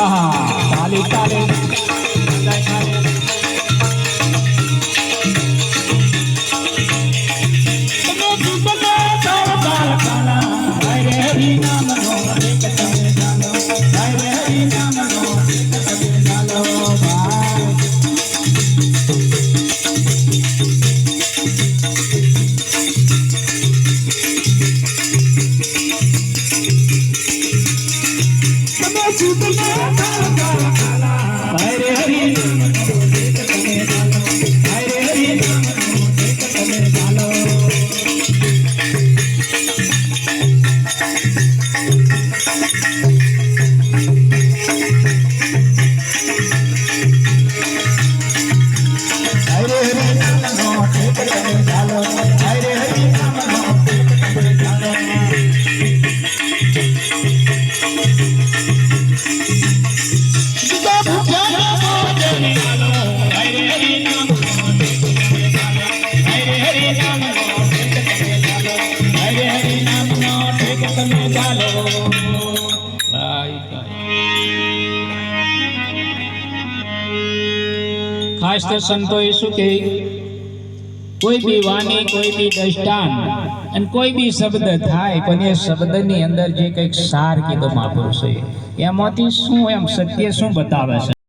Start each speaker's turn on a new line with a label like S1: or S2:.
S1: તાલી તાલી खास तो संतों शू के कोई भी वाणी कोई भी दृष्टांत અને કોઈ બી શબ્દ થાય પણ એ શબ્દની અંદર જે કંઈક સાર કીધો માપો છે એમાંથી શું એમ સત્ય શું બતાવે છે।